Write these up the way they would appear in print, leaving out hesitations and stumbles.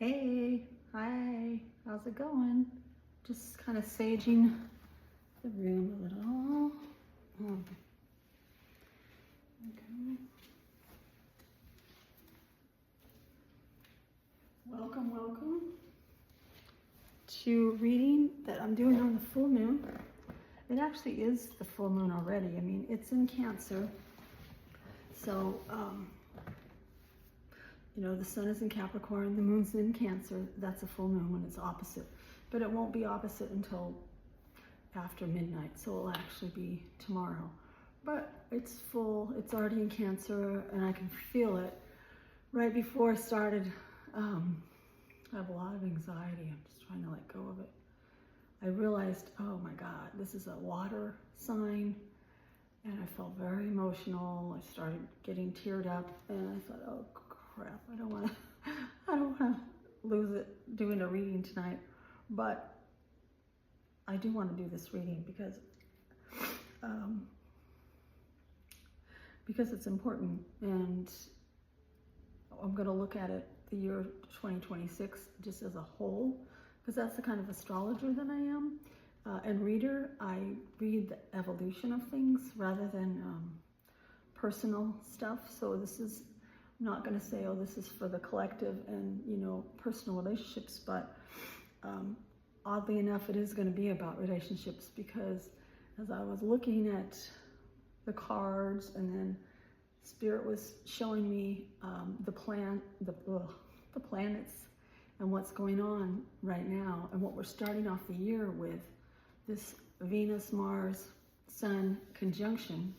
Hey, hi, how's it going? Just kind of saging the room a little. Okay. Welcome to reading that I'm doing on the full moon. It actually is the full moon already. I mean, it's in Cancer. So, the sun is in Capricorn, the moon's in Cancer. That's a full moon when it's opposite. But it won't be opposite until after midnight, so it'll actually be tomorrow. But it's full, it's already in Cancer, and I can feel it. Right before I started, I have a lot of anxiety. I'm just trying to let go of it. I realized, oh my God, this is a water sign, and I felt very emotional. I started getting teared up, and I thought, oh crap, I don't want to lose it doing a reading tonight. But I do want to do this reading because it's important, and I'm going to look at it the year 2026 just as a whole, because that's the kind of astrologer that I am and reader. I read the evolution of things rather than personal stuff. So this is, I'm not going to say, oh, this is for the collective and personal relationships, but oddly enough, it is going to be about relationships, because as I was looking at the cards, and then Spirit was showing me the planets and what's going on right now, and what we're starting off the year with, this Venus, Mars, Sun conjunction.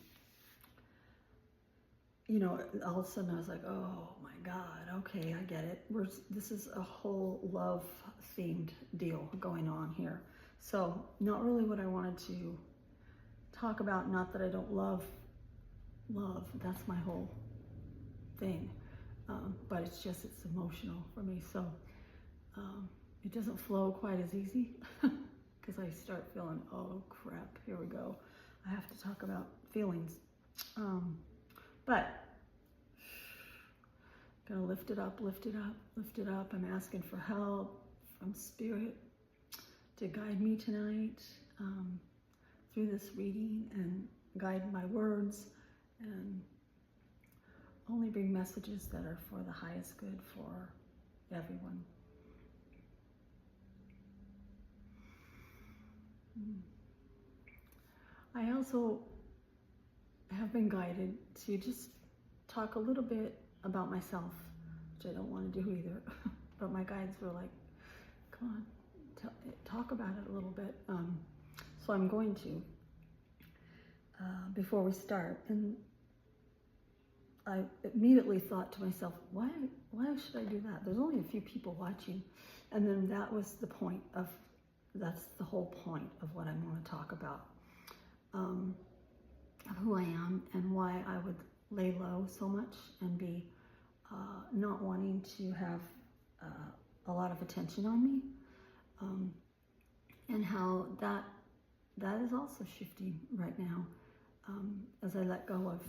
All of a sudden I was like, oh my God, okay, I get it. This is a whole love themed deal going on here. So not really what I wanted to talk about. Not that I don't love, that's my whole thing. But it's emotional for me. So it doesn't flow quite as easy because I start feeling, oh crap, here we go. I have to talk about feelings. But gonna lift it up. I'm asking for help from Spirit to guide me tonight through this reading, and guide my words, and only bring messages that are for the highest good for everyone. I also have been guided to just talk a little bit about myself, which I don't want to do either. But my guides were like, come on, talk about it a little bit. So I'm going to, before we start. And I immediately thought to myself, why should I do that? There's only a few people watching. And then that was the point of, that's the whole point of what I want to talk about. Of who I am and why I would lay low so much and be not wanting to have a lot of attention on me, and how that is also shifting right now as I let go of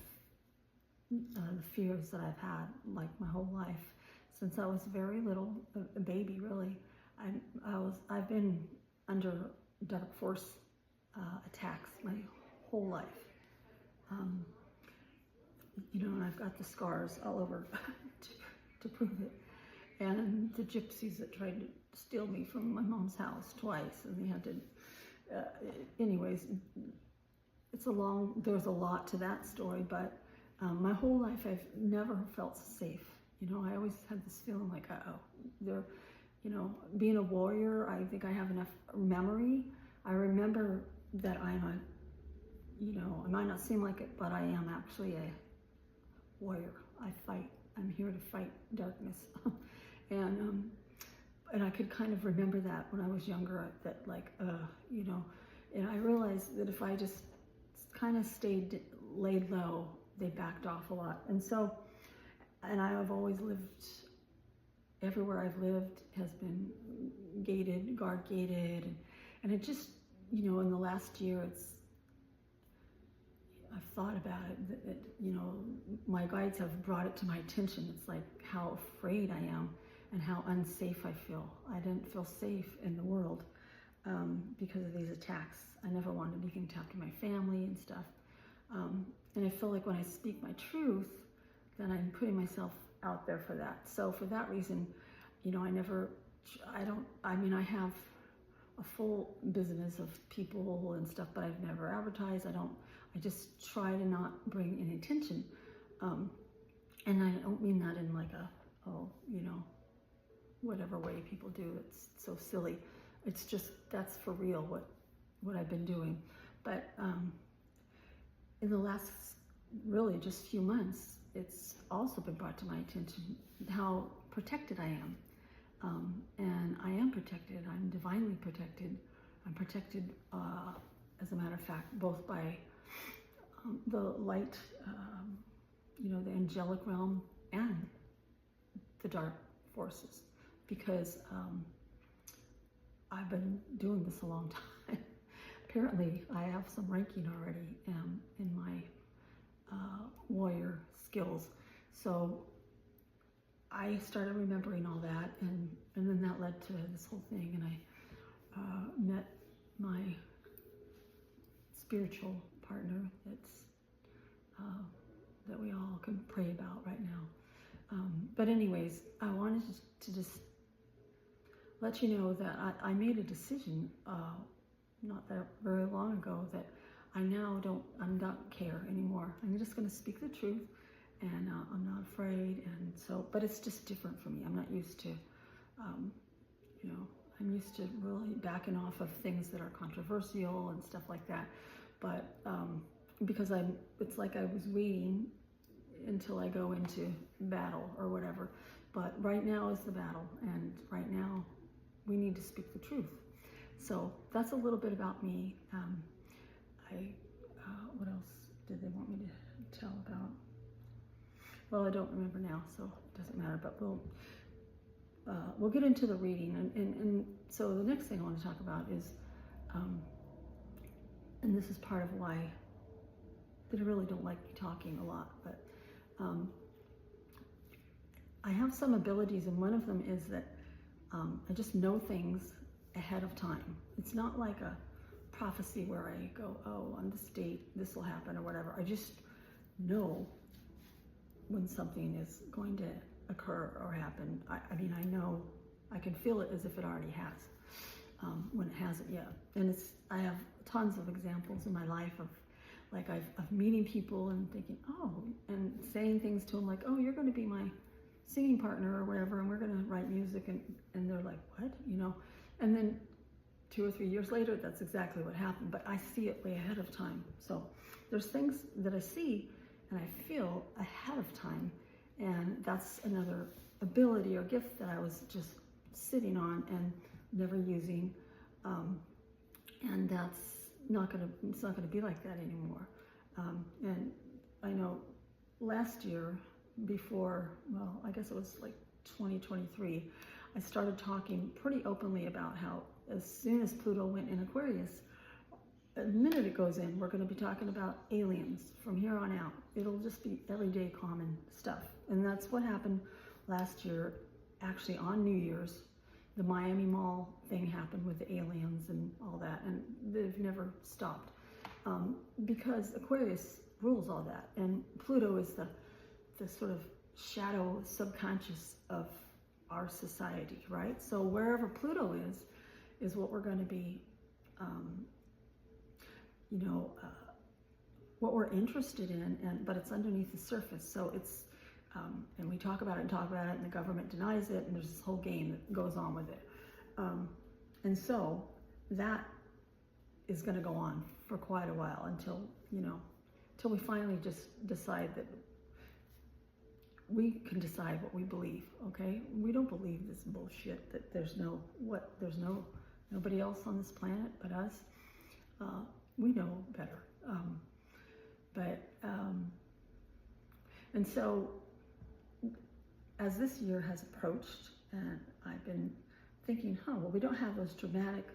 the fears that I've had like my whole life since I was very little, a baby really. I've been under dark force attacks my whole life. And I've got the scars all over to prove it. And the gypsies that tried to steal me from my mom's house twice, and they had to, anyways, there's a lot to that story, but my whole life I've never felt safe. I always had this feeling like, being a warrior, I think I have enough memory. I remember that it might not seem like it, but I am actually a warrior. I fight. I'm here to fight darkness. And I could kind of remember that when I was younger, that and I realized that if I just kind of stayed laid low, they backed off a lot. And so, and I've always lived, everywhere I've lived has been gated, guard gated, and it just, in the last year, I've thought about it, my guides have brought it to my attention. It's like how afraid I am. and how unsafe I feel. I didn't feel safe in the world because of these attacks. I never wanted anything to happen to my family and stuff. And I feel like when I speak my truth, then I'm putting myself out there for that. So for that reason, you know, I have a full business of people and stuff, but I've never advertised. I just try to not bring any attention. And I don't mean that in like you know, whatever way people do. It's so silly. It's just, that's for real what I've been doing. But in the last really just few months, it's also been brought to my attention how protected I am. And I am protected. I'm divinely protected. I'm protected, as a matter of fact, both by the light, you know, the angelic realm and the dark forces, because I've been doing this a long time. Apparently, I have some ranking already in my warrior skills. So I started remembering all that, and then that led to this whole thing, and I met my spiritual partner that we all can pray about right now. But anyways, I wanted to just let you know that I made a decision not that very long ago that I don't care anymore. I'm just going to speak the truth, and I'm not afraid. And so, but it's just different for me. I'm not used to, you know, I'm used to really backing off of things that are controversial and stuff like that. But because it's like I was waiting until I go into battle or whatever. But right now is the battle, and right now we need to speak the truth. So that's a little bit about me. What else did they want me to tell about? Well, I don't remember now, so it doesn't matter. But we'll get into the reading, and so the next thing I want to talk about is, and this is part of why that I really don't like me talking a lot, but I have some abilities, and one of them is that I just know things ahead of time. It's not like a prophecy where I go, oh, on this date, this will happen or whatever. I just know when something is going to occur or happen. I mean, I know, I can feel it as if it already has, when it hasn't yet. And I have tons of examples in my life of like of meeting people and thinking, oh, and saying things to them like, oh, you're going to be my singing partner or whatever, and we're going to write music, and they're like, what, you know? And then 2 or 3 years later, that's exactly what happened, but I see it way ahead of time. So there's things that I see and I feel ahead of time, and that's another ability or gift that I was just sitting on and never using, and it's not gonna be like that anymore. And I know last year, before, well, I guess it was like 2023, I started talking pretty openly about how as soon as Pluto went in Aquarius, the minute it goes in, we're going to be talking about aliens from here on out. It'll just be everyday common stuff. And that's what happened last year, actually on New Year's. The Miami Mall thing happened with the aliens and all that, and they've never stopped. Because Aquarius rules all that, and Pluto is the sort of shadow subconscious of our society, right? So wherever Pluto is what we're going to be, you know, what we're interested in, but it's underneath the surface. So it's, and we talk about it, and the government denies it, and there's this whole game that goes on with it. And so that is going to go on for quite a while until we finally just decide that we can decide what we believe, okay? We don't believe this bullshit that there's nobody else on this planet but us. We know better. And so as this year has approached, and I've been thinking, well, we don't have those dramatic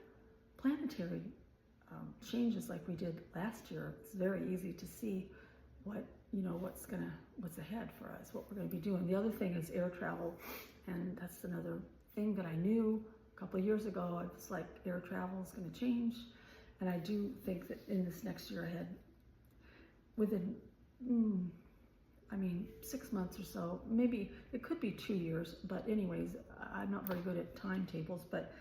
planetary changes like we did last year. It's very easy to see what's ahead for us, what we're going to be doing. The other thing is air travel And that's another thing that I knew a couple of years ago. I was like, air travel is going to change. And I do think that in this next year ahead, within, 6 months or so, maybe it could be 2 years, but anyways, I'm not very good at timetables, but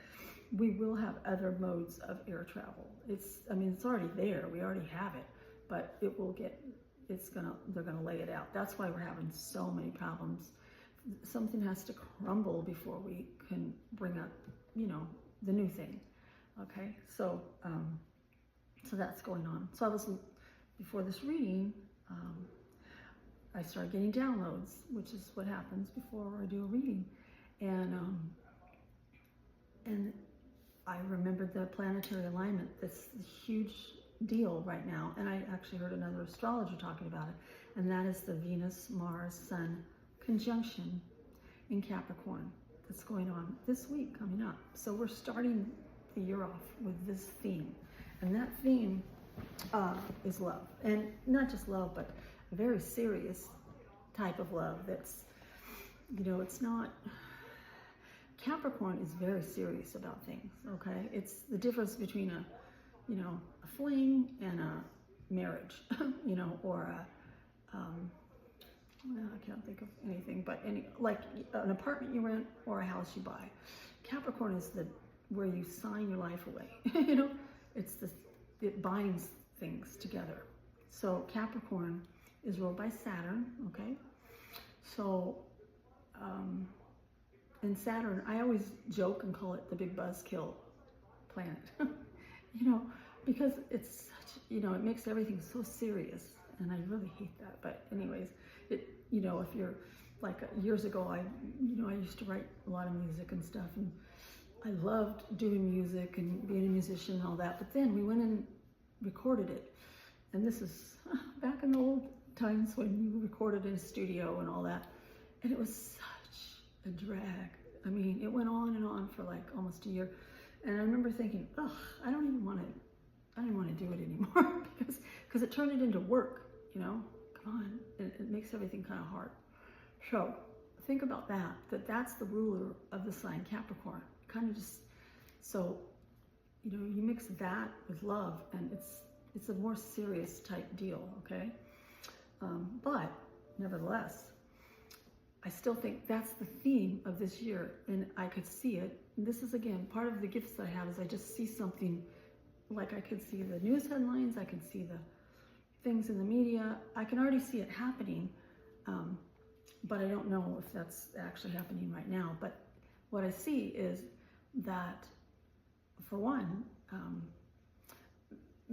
we will have other modes of air travel. It's already there. We already have it, but they're gonna lay it out. That's why we're having so many problems. Something has to crumble before we can bring up, the new thing. Okay, so that's going on. So before this reading, I started getting downloads, which is what happens before I do a reading, and I remembered the planetary alignment. That's a huge deal right now, and I actually heard another astrologer talking about it, and that is the Venus-Mars-Sun conjunction in Capricorn that's going on this week coming up. So we're starting the year off with this theme, and that theme is love, and not just love, but a very serious type of love. That's, it's not. Capricorn is very serious about things. Okay, it's the difference between a fling and a marriage, or I can't think of anything, but like an apartment you rent or a house you buy. Capricorn is where you sign your life away. It binds things together. So Capricorn is ruled by Saturn. Okay, so and Saturn, I always joke and call it the big buzzkill planet. Because it's such, it makes everything so serious, and I really hate that. But anyways, if you're like years ago, I used to write a lot of music and stuff, and I loved doing music and being a musician and all that. But then we went and recorded it, and this is back in the old times when you recorded in a studio and all that, and it was such a drag. It went on and on for like almost a year, and I remember thinking, I don't even want to do it anymore because it turned it into work. Come on, it makes everything kind of hard. So think about that's the ruler of the sign Capricorn. Kind of just, so you mix that with love, and it's a more serious type deal. Okay, but nevertheless, I still think that's the theme of this year, and I could see it. And this is, again, part of the gifts that I have is I just see something, like I could see the news headlines, I can see the things in the media, I can already see it happening, but I don't know if that's actually happening right now. But what I see is that, for one,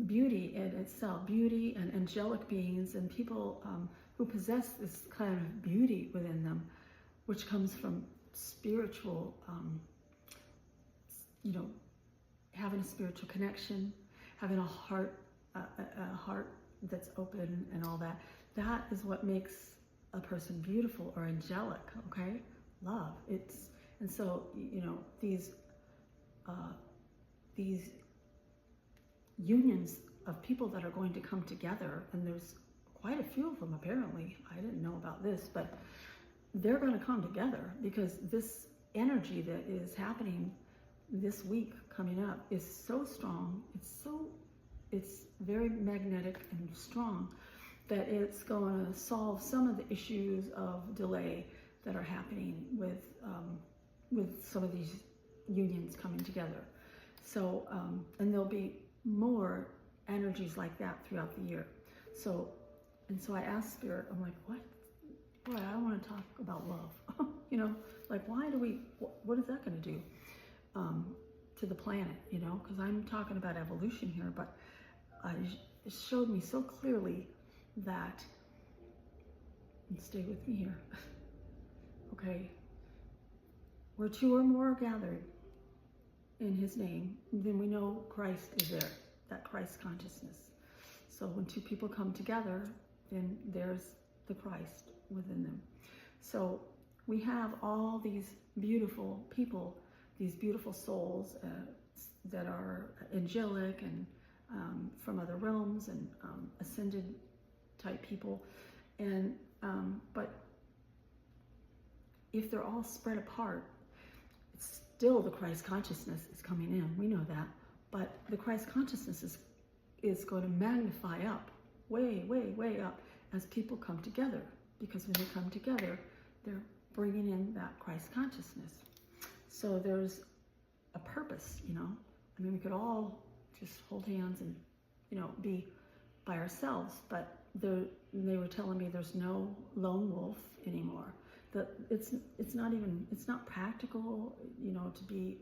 beauty in itself, beauty and angelic beings and people who possess this kind of beauty within them, which comes from spiritual, having a spiritual connection, having a heart that's open and all that. That is what makes a person beautiful or angelic. Okay, love. And so these unions of people that are going to come together, and there's quite a few of them apparently. I didn't know about this, but they're going to come together because this energy that is happening this week coming up is so strong. It's very magnetic and strong that it's going to solve some of the issues of delay that are happening with some of these unions coming together. So and there'll be more energies like that throughout the year. So I asked Spirit, I'm like, what? Boy, I want to talk about love. Like, what is that going to do to the planet? Because I'm talking about evolution here, but it showed me so clearly that, and stay with me here, okay, where two or more are gathered in His name, then we know Christ is there, that Christ consciousness. So when two people come together, then there's the Christ within them. So we have all these beautiful people, these beautiful souls that are angelic and from other realms and ascended type people, and but if they're all spread apart, it's still the Christ consciousness is coming in. We know that. But the Christ consciousness is going to magnify up, way, way, way up, as people come together. Because when they come together, they're bringing in that Christ consciousness. So there's a purpose, you know. I mean, we could all just hold hands and, you know, be by ourselves, but they were telling me there's no lone wolf anymore. That it's not practical, you know, to be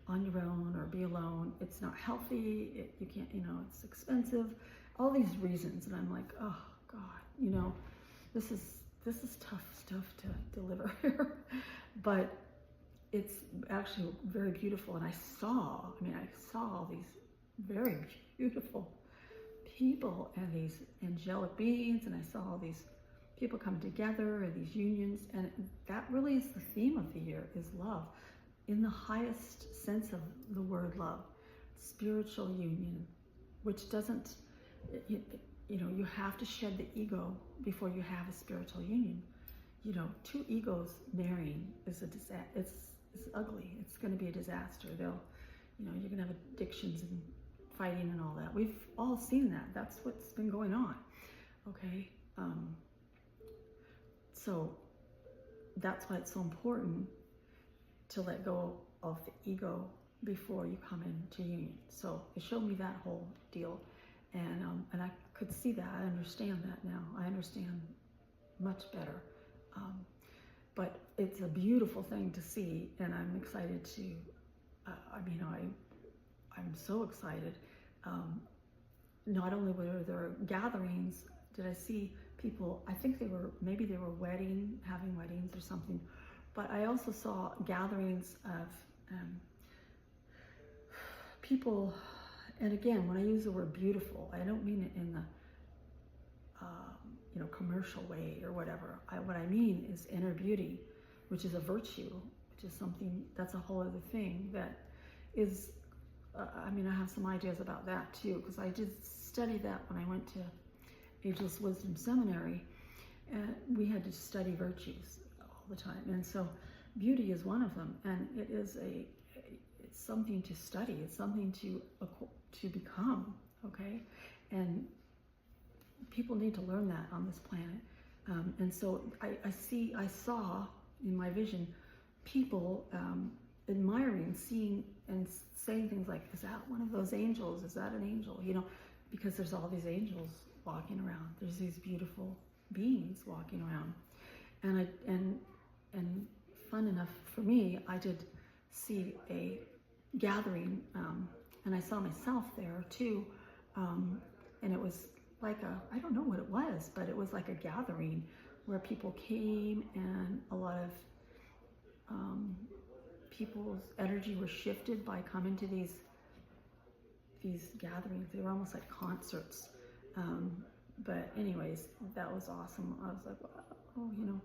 on your own or be alone. It's not healthy. You can't, you know, it's expensive. All these reasons, and I'm like, oh God, you know, this is tough stuff to deliver here, but it's actually very beautiful. And I saw all these very beautiful people and these angelic beings, and I saw all these people come together and these unions, and that really is the theme of the year, is love, in the highest sense of the word love, spiritual union, which doesn't, you know, you have to shed the ego before you have a spiritual union. You know, two egos marrying is a disaster. It's ugly. It's going to be a disaster. They'll, you know, you're going to have addictions and fighting and all that. We've all seen that. That's what's been going on. Okay. So that's why it's so important to let go of the ego before you come into union. So it showed me that whole deal, and I could see that. I understand that now. I understand much better. But it's a beautiful thing to see, and I'm excited to. I'm so excited. Not only were there gatherings, did I see people, I think maybe they were having weddings or something, but I also saw gatherings of people, and again, when I use the word beautiful, I don't mean it in the you know, commercial way or whatever. What I mean is inner beauty, which is a virtue, which is something, that's a whole other thing that is, I have some ideas about that too, because I did study that when I went to Ageless Wisdom Seminary, and we had to study virtues all the time, and so beauty is one of them, and it's something to study, it's something to become, okay, and people need to learn that on this planet, and so I saw in my vision people admiring, seeing, and saying things like, "Is that one of those angels? Is that an angel?" You know, because there's all these angels walking around. There's these beautiful beings walking around, and fun enough for me, I did see a gathering, and I saw myself there too, and it was like I don't know what it was, but it was like a gathering where people came, and a lot of people's energy was shifted by coming to these gatherings. They were almost like concerts. But anyways, that was awesome. I was like, oh, you know,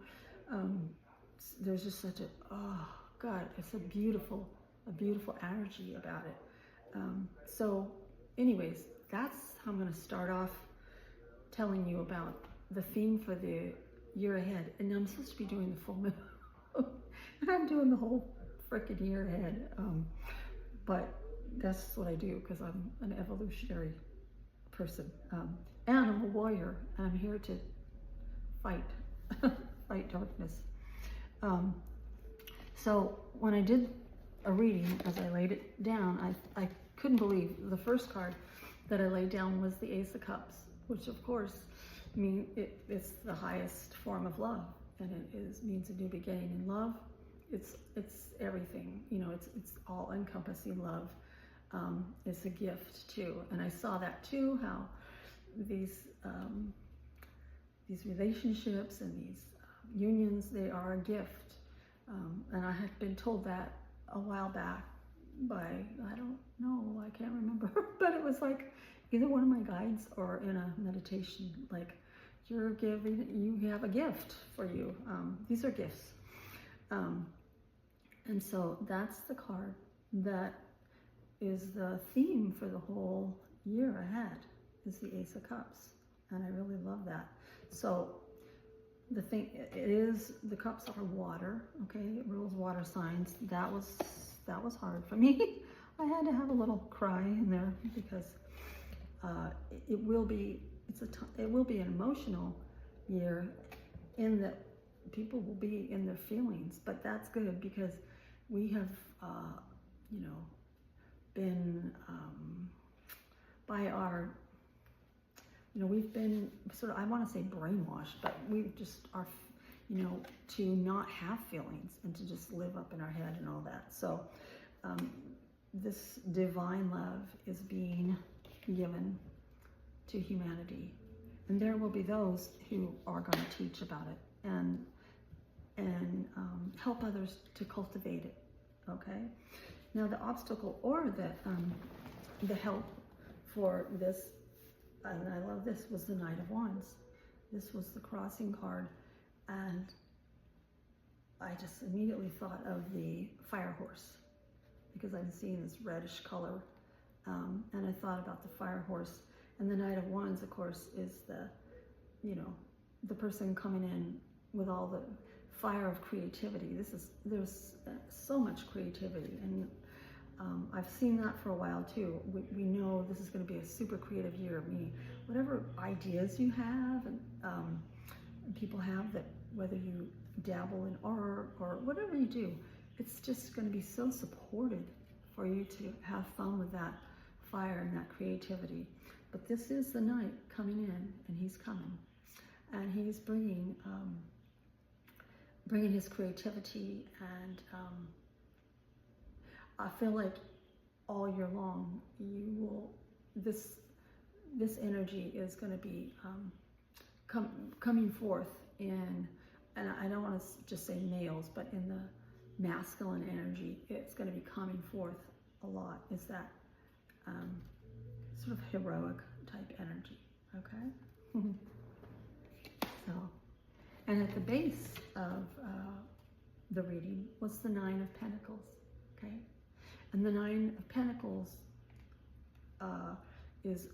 there's just such oh God, it's a beautiful energy about it. So anyways, that's how I'm going to start off telling you about the theme for the year ahead. And I'm supposed to be doing the full moon. And I'm doing the whole freaking year ahead. But that's what I do, because I'm an evolutionary person. And I'm a warrior, and I'm here to fight, fight darkness. So when I did a reading, as I laid it down, I couldn't believe the first card that I laid down was the Ace of Cups, which of course it's the highest form of love, and it means a new beginning in love. It's everything, you know. It's all encompassing love. It's a gift too, and I saw that too. How these relationships and these unions, they are a gift, and I had been told that a while back by, I don't know, I can't remember, but it was like either one of my guides or in a meditation, like, you have a gift for you. These are gifts. And so that's the card that is the theme for the whole year ahead, is the Ace of Cups. And I really love that. So the thing, it is, the cups are water, okay? It rules water signs. That was hard for me. I had to have a little cry in there because it will be an emotional year, in that people will be in their feelings, but that's good because we have, you know, been by our, you know, we've been sort of, I want to say brainwashed, but we just are, you know, to not have feelings and to just live up in our head and all that. So this divine love is being given to humanity, and there will be those who are going to teach about it and help others to cultivate it. Okay. Now the obstacle or the help for this, and I love this, was the Knight of Wands. This was the crossing card, and I just immediately thought of the fire horse because I'm seeing this reddish color, and I thought about the fire horse. And the Knight of Wands, of course, is the, you know, the person coming in with all the fire of creativity. There's so much creativity, and I've seen that for a while too. We know this is going to be a super creative year. Whatever ideas you have and people have, that whether you dabble in art or whatever you do, it's just going to be so supported for you to have fun with that fire and that creativity. But this is the Knight coming in, and he's coming, and he's bringing his creativity, and I feel like all year long you will, this energy is going to be coming forth in, and I don't want to just say males, but in the masculine energy, it's going to be coming forth a lot. Is that sort of heroic type energy, okay? So, and at the base of the reading was the Nine of Pentacles, okay? And the Nine of Pentacles is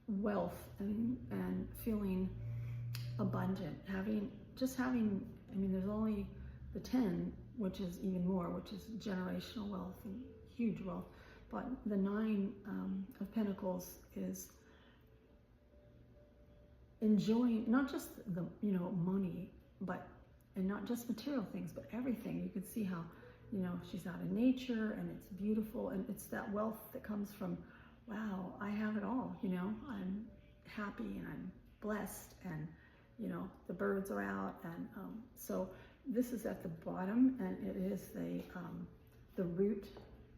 wealth and feeling abundant, having, I mean, there's only the 10, which is even more, which is generational wealth and huge wealth. But the Nine of Pentacles is enjoying not just the, you know, money, but, and not just material things, but everything. You can see how, you know, she's out in nature, and it's beautiful, and it's that wealth that comes from, wow, I have it all, you know, I'm happy and I'm blessed, and, you know, the birds are out, and so this is at the bottom, and it is the root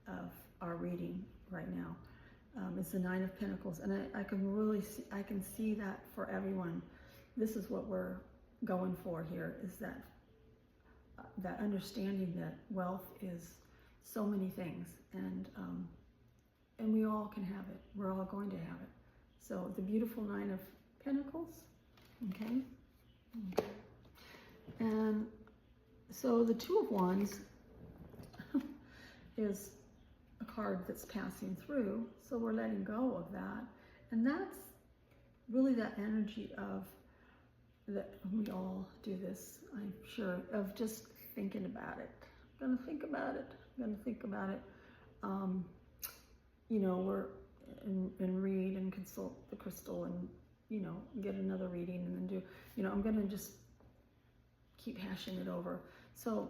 of our reading right now. It's the Nine of Pentacles, and I can really see, I can see that for everyone. This is what we're going for here, is that that understanding that wealth is so many things, and we all can have it. We're all going to have it. So the beautiful Nine of Pentacles, okay? And so the Two of Wands is a card that's passing through, so we're letting go of that, and that's really that energy of that we all do this, I'm sure, of just thinking about it. I'm gonna think about it. I'm gonna think about it. You know, we're and read and consult the crystal, and you know, get another reading, and then do, you know, I'm gonna just keep hashing it over. So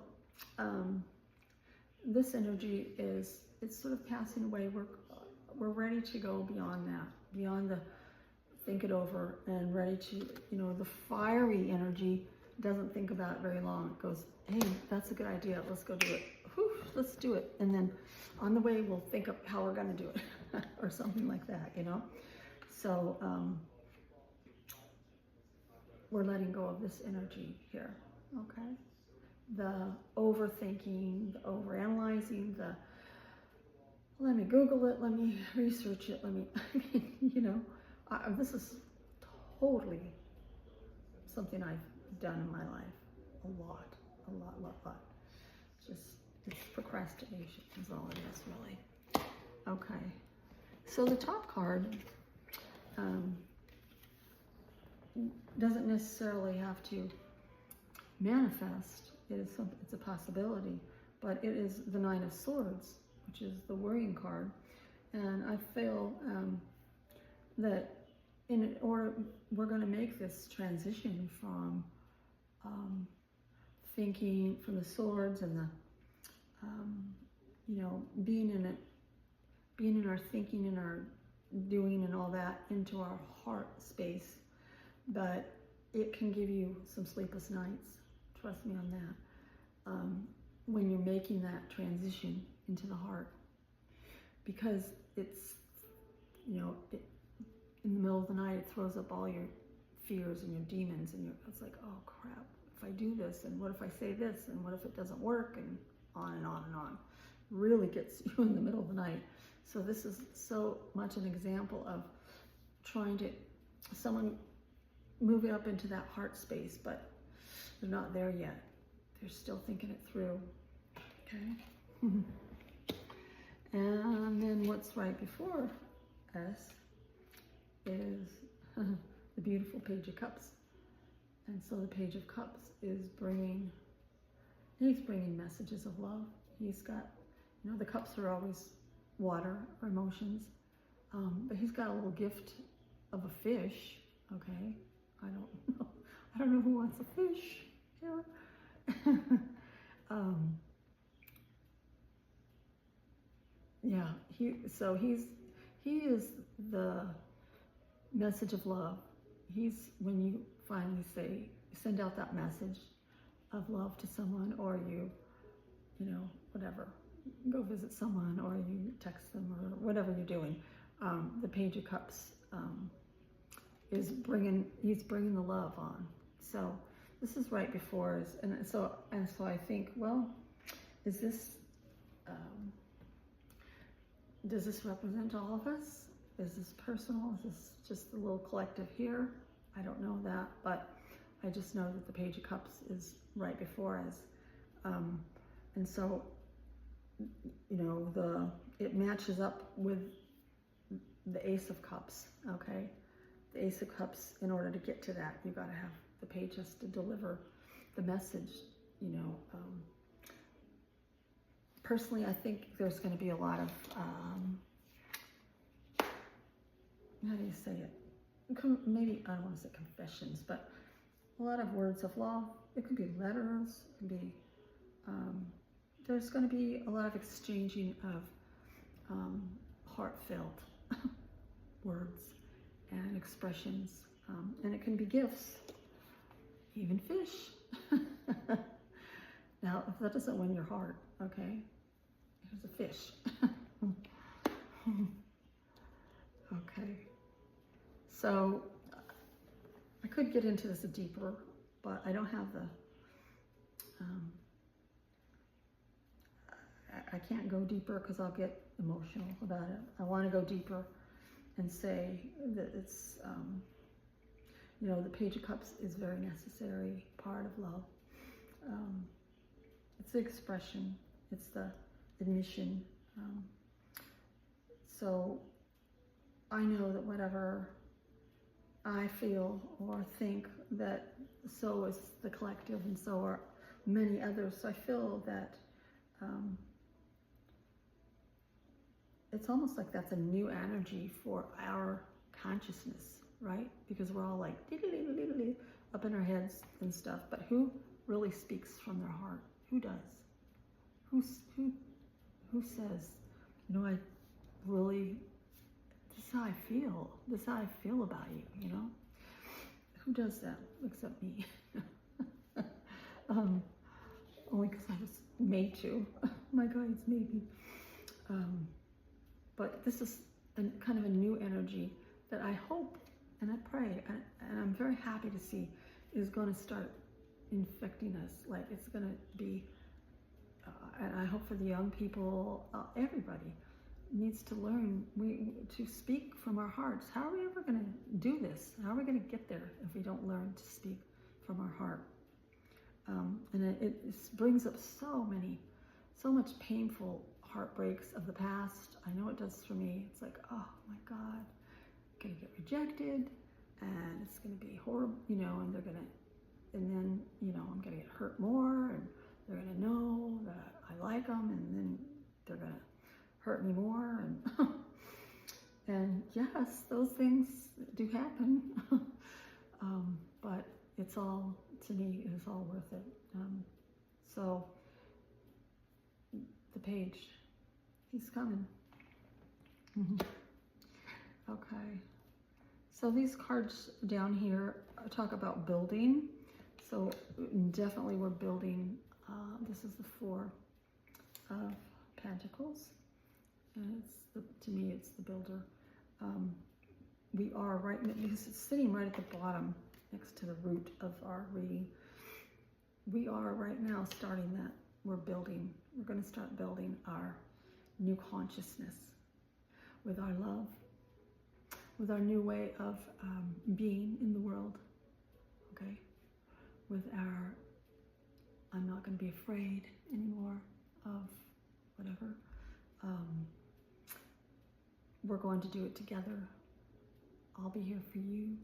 this energy is, it's sort of passing away. We're ready to go beyond that, beyond the think it over, and ready to, you know, the fiery energy doesn't think about it very long. It goes, hey, that's a good idea, let's go do it. Whew, let's do it. And then on the way we'll think of how we're going to do it or something like that, you know. So we're letting go of this energy here, okay? The overthinking, the overanalyzing, the let me Google it, let me research it, let me, I mean, you know, this is totally something I've done in my life a lot. It's procrastination is all it is, really. Okay, so the top card doesn't necessarily have to manifest. It's a possibility, but it is the Nine of Swords, which is the worrying card. And I feel that in order, we're going to make this transition from thinking from the swords and the, you know, being in our thinking and our doing and all that into our heart space. But it can give you some sleepless nights. Trust me on that. When you're making that transition into the heart, because it's, you know, in the middle of the night, it throws up all your fears and your demons, and it's like, oh crap, if I do this, and what if I say this, and what if it doesn't work, and on and on and on. Really gets you in the middle of the night. So this is so much an example of trying to, someone moving up into that heart space, but they're not there yet. They're still thinking it through, okay? And then what's right before us is the beautiful Page of Cups. And so the Page of Cups is he's bringing messages of love. He's got, you know, the cups are always water or emotions, but he's got a little gift of a fish, okay? I don't know who wants a fish here. Yeah, he is the message of love. He's, when you finally send out that message of love to someone, or you know, whatever, go visit someone, or you text them, or whatever you're doing, the Page of Cups he's bringing the love on. So this is right before us, and so I think, well, is this, does this represent all of us? Is this personal? Is this just a little collective here? I don't know that, but I just know that the Page of Cups is right before us. And so, you know, it matches up with the Ace of Cups, okay? The Ace of Cups, in order to get to that, you got to have the page has to deliver the message, you know. Personally, I think there's going to be a lot of, how do you say it? Maybe, I don't want to say confessions, but a lot of words of love. It could be letters, it could be, there's going to be a lot of exchanging of heartfelt words and expressions, and it can be gifts, even fish. Now, if that doesn't win your heart, okay, here's a fish. Okay, so I could get into this deeper, but I don't have the, I can't go deeper because I'll get emotional about it. I want to go deeper and say that it's, you know, the Page of Cups is very necessary part of love. It's the expression, it's the admission. So I know that whatever I feel or think, that so is the collective, and so are many others. So I feel that it's almost like that's a new energy for our consciousness, right? Because we're all like up in our heads and stuff, but who really speaks from their heart? Who does? Who says, you know, I really, this is how I feel. This is how I feel about you, you know? Who does that except me? Only because I was made to. My guides made me. But this is kind of a new energy that I hope and I pray, and I'm very happy to see, is going to start infecting us. Like, it's going to be, and I hope for the young people, everybody needs to learn to speak from our hearts. How are we ever going to do this? How are we going to get there if we don't learn to speak from our heart? And it brings up so much painful heartbreaks of the past. I know it does for me. It's like, oh my God, I'm gonna get rejected, and it's gonna be horrible, you know, and they're gonna and then, you know, I'm gonna get hurt more, and they're gonna know that I like them, and then they're gonna hurt me more, and and yes, those things do happen. But it's all, to me, it's all worth it. So the page, he's coming. Okay. So these cards down here talk about building. So definitely we're building. This is the Four of Pentacles, and to me it's the builder. We are right, because it's sitting right at the bottom next to the root of our reading. We are right now starting that. We're building. We're going to start building our new consciousness with our love, with our new way of being in the world, okay? With our, I'm not going to be afraid anymore of whatever. We're going to do it together. I'll be here for you.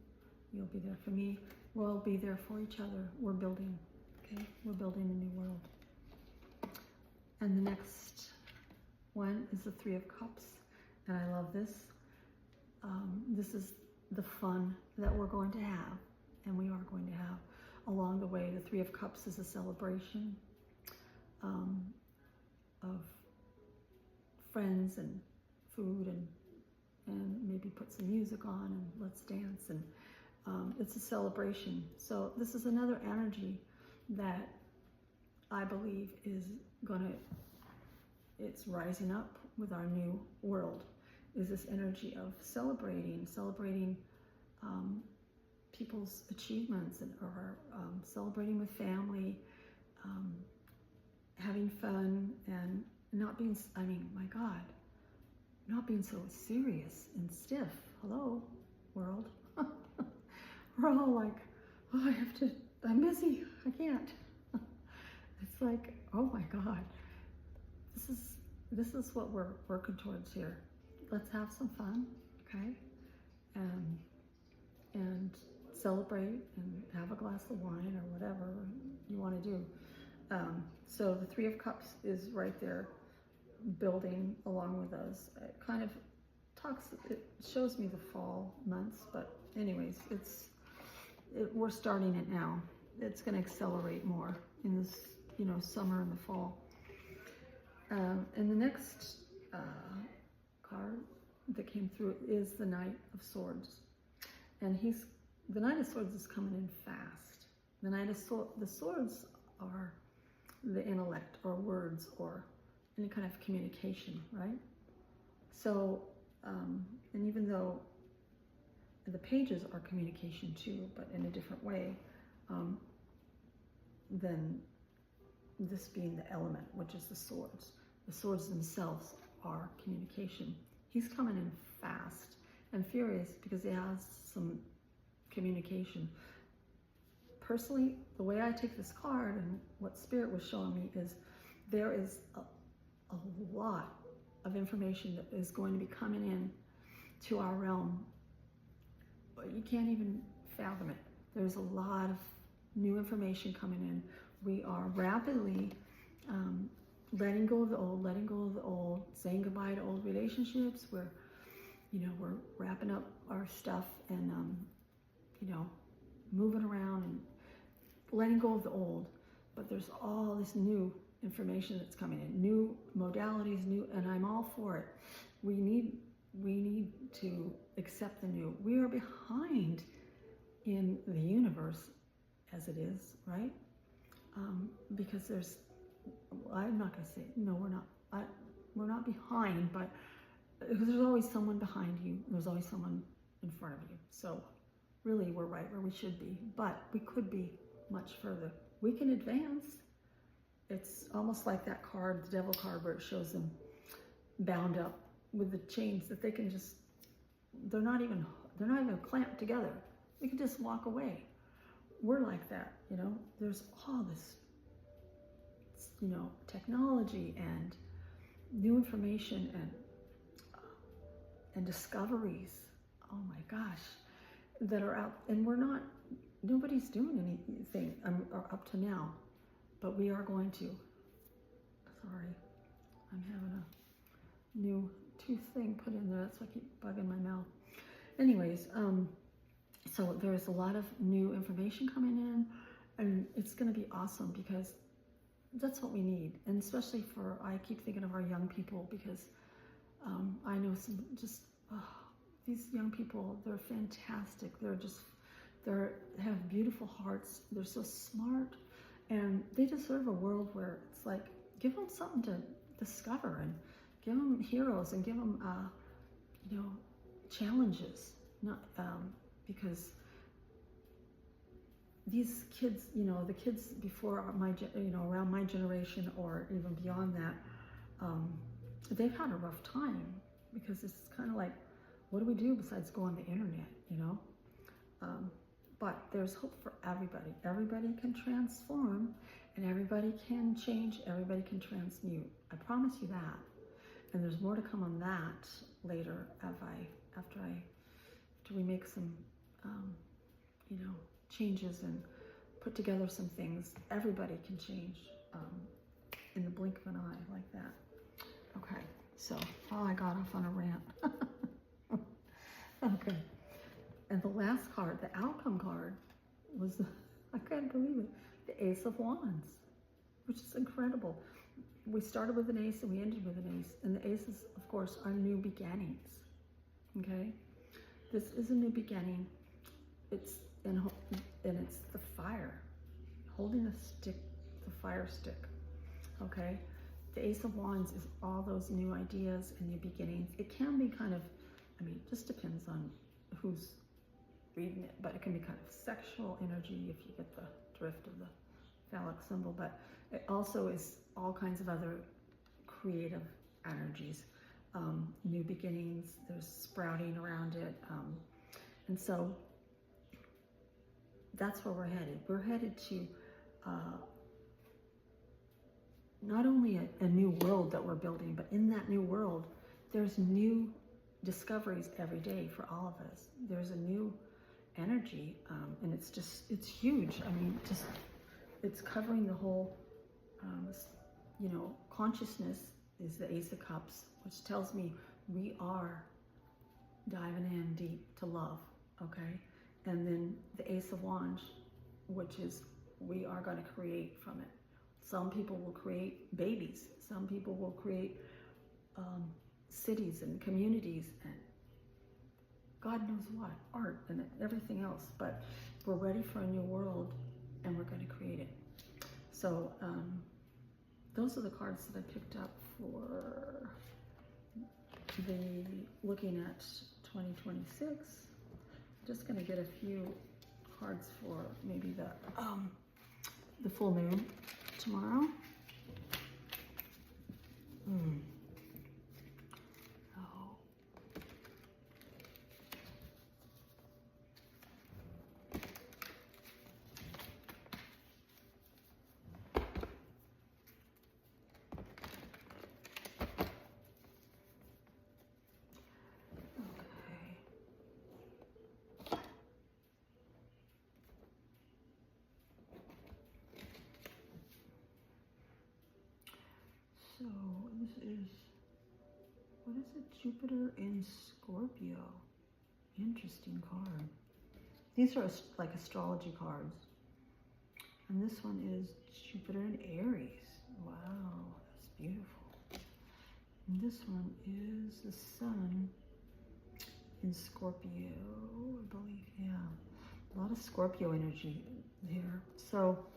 You'll be there for me. We'll be there for each other. We're building, okay? We're building a new world. And the next one is the Three of Cups. And I love this. This is the fun that we're going to have, and we are going to have along the way. The Three of Cups is a celebration of friends and food, and maybe put some music on and let's dance, and it's a celebration. So this is another energy that I believe is it's rising up with our new world, is this energy of celebrating people's achievements, or celebrating with family, having fun, and not being, I mean, my God, not being so serious and stiff. Hello, world. We're all like, oh, I'm busy, I can't. It's like, oh my God, this is what we're working towards here. Let's have some fun, okay? And celebrate and have a glass of wine or whatever you want to do. So the Three of Cups is right there, building along with us. It kind of it shows me the fall months, but anyways, we're starting it now. It's going to accelerate more in this, you know, summer and the fall. And the next card that came through is the Knight of Swords, and the Knight of Swords is coming in fast. The Knight of the Swords are the intellect, or words, or any kind of communication, right? So, and even though the pages are communication too, but in a different way, than this being the element, which is the swords. The swords themselves are communication. He's coming in fast and furious because he has some communication. Personally, the way I take this card and what Spirit was showing me is there is a lot of information that is going to be coming in to our realm. But you can't even fathom it. There's a lot of new information coming in. We are rapidly letting go of the old, saying goodbye to old relationships. We're wrapping up our stuff and, moving around and letting go of the old. But there's all this new information that's coming in, new modalities, and I'm all for it. We need to accept the new. We are behind in the universe as it is, right? Because I'm not going to say, no, we're not. We're not behind, but there's always someone behind you. There's always someone in front of you. So really, we're right where we should be, but we could be much further. We can advance. It's almost like that card, the Devil card, where it shows them bound up with the chains that they can just, they're not even clamped together. They can just walk away. We're like that, There's all this, technology and new information and discoveries, oh my gosh, that are out, and nobody's doing anything or up to now, but we are going to. Sorry, I'm having a new tooth thing put in there. That's why I keep bugging my mouth. Anyways, so there's a lot of new information coming in, and it's going to be awesome because that's what we need. And especially I keep thinking of our young people, because I know these young people, they're fantastic. They have beautiful hearts. They're so smart, and they deserve a world where it's like, give them something to discover, and give them heroes, and give them, challenges. Not because these kids, the kids before around my generation or even beyond that, they've had a rough time, because it's kind of like, what do we do besides go on the internet, but there's hope for everybody. Everybody can transform, and everybody can change, everybody can transmute. I promise you that. And there's more to come on that later after we make some, changes and put together some things. Everybody can change in the blink of an eye, like that. Okay, so, I got off on a rant. Okay, and the last card, the outcome card, was, I can't believe it, the Ace of Wands, which is incredible. We started with an ace and we ended with an ace, and the aces, of course, are new beginnings. Okay, this is a new beginning. And it's the fire, holding the stick, the fire stick. Okay, the Ace of Wands is all those new ideas and new beginnings. It can be kind of, it just depends on who's reading it, but it can be kind of sexual energy if you get the drift of the phallic symbol, but it also is all kinds of other creative energies, new beginnings, there's sprouting around it, and so that's where we're headed. We're headed to not only a new world that we're building, but in that new world, there's new discoveries every day for all of us. There's a new energy, and it's huge. It's covering the whole, consciousness is the Ace of Cups, which tells me we are diving in deep to love, okay? And then the Ace of Wands, which is we are going to create from it. Some people will create babies. Some people will create cities and communities and God knows what, art and everything else. But we're ready for a new world, and we're going to create it. So those are the cards that I picked up for looking at 2026. Just going to get a few cards for maybe the full moon tomorrow. So this is, what is it? Jupiter in Scorpio. Interesting card. These are like astrology cards. And this one is Jupiter in Aries. Wow, that's beautiful. And this one is the Sun in Scorpio, I believe. Yeah, a lot of Scorpio energy here. So,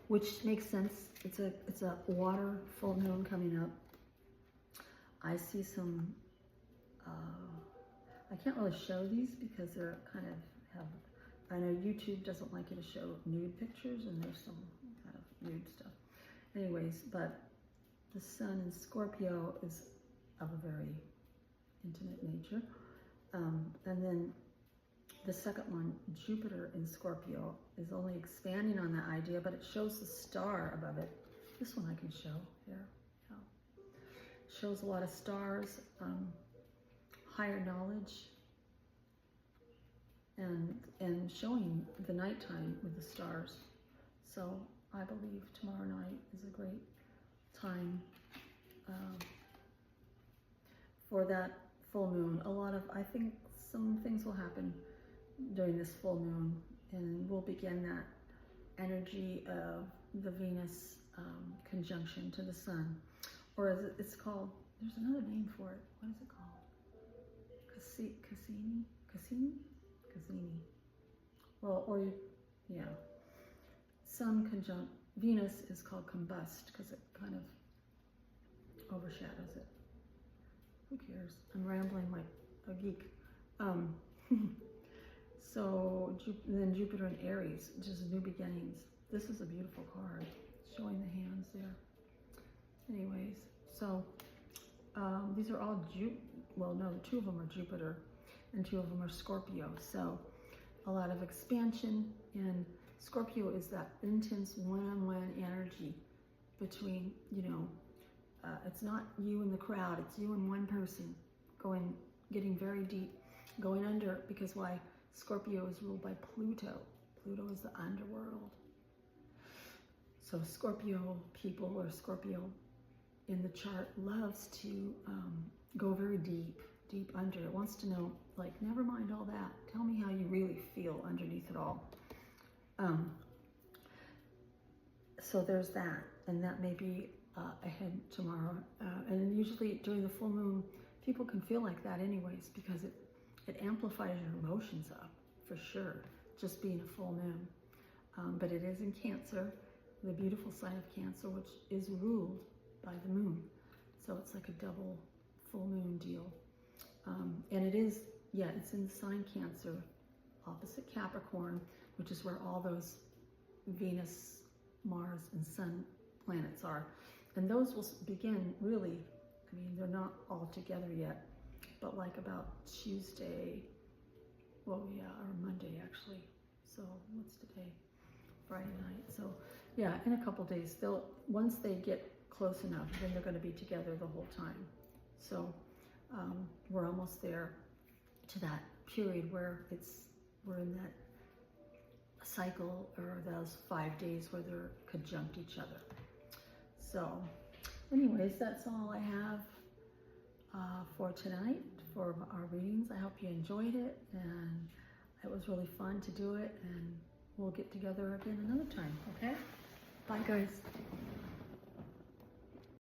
which makes sense. It's a water full moon coming up. I see some, I can't really show these because they're kind of I know YouTube doesn't like you to show nude pictures, and there's some kind of nude stuff. Anyways, but the Sun in Scorpio is of a very intimate nature. And then the second one, Jupiter in Scorpio, is only expanding on that idea, but it shows the star above it. This one I can show here. Yeah. Shows a lot of stars, higher knowledge, and showing the nighttime with the stars. So I believe tomorrow night is a great time for that full moon. I think some things will happen during this full moon, and we'll begin that energy of the Venus conjunction to the sun, or as it's called, there's another name for it. What is it called? Cassini? Well, yeah. Sun conjunct Venus is called combust because it kind of overshadows it. Who cares? I'm rambling like a geek. So then Jupiter and Aries, just new beginnings. This is a beautiful card, showing the hands there. Anyways, so these are all well, no, 2 of them are Jupiter and 2 of them are Scorpio. So a lot of expansion, and Scorpio is that intense one-on-one energy between, it's not you and the crowd, it's you and one person getting very deep, going under, because why? Scorpio is ruled by Pluto. Pluto is the underworld. So Scorpio people, or Scorpio in the chart, loves to go very deep under. It wants to know, like, never mind all that. Tell me how you really feel underneath it all. So there's that, and that may be ahead tomorrow. And usually during the full moon, people can feel like that anyways, because it amplifies your emotions up, for sure, just being a full moon. But it is in Cancer, the beautiful sign of Cancer, which is ruled by the moon. So it's like a double full moon deal. And it is, it's in the sign Cancer, opposite Capricorn, which is where all those Venus, Mars, and Sun planets are. And those will begin really, they're not all together yet, but like about Tuesday, or Monday actually. So what's today? Friday night. So yeah, in a couple days, once they get close enough, then they're going to be together the whole time. So we're almost there to that period where we're in that cycle, or those 5 days where they're conjunct each other. So anyways, that's all I have for tonight, for our readings. I hope you enjoyed it, and it was really fun to do it, and we'll get together again another time, okay? Bye, guys.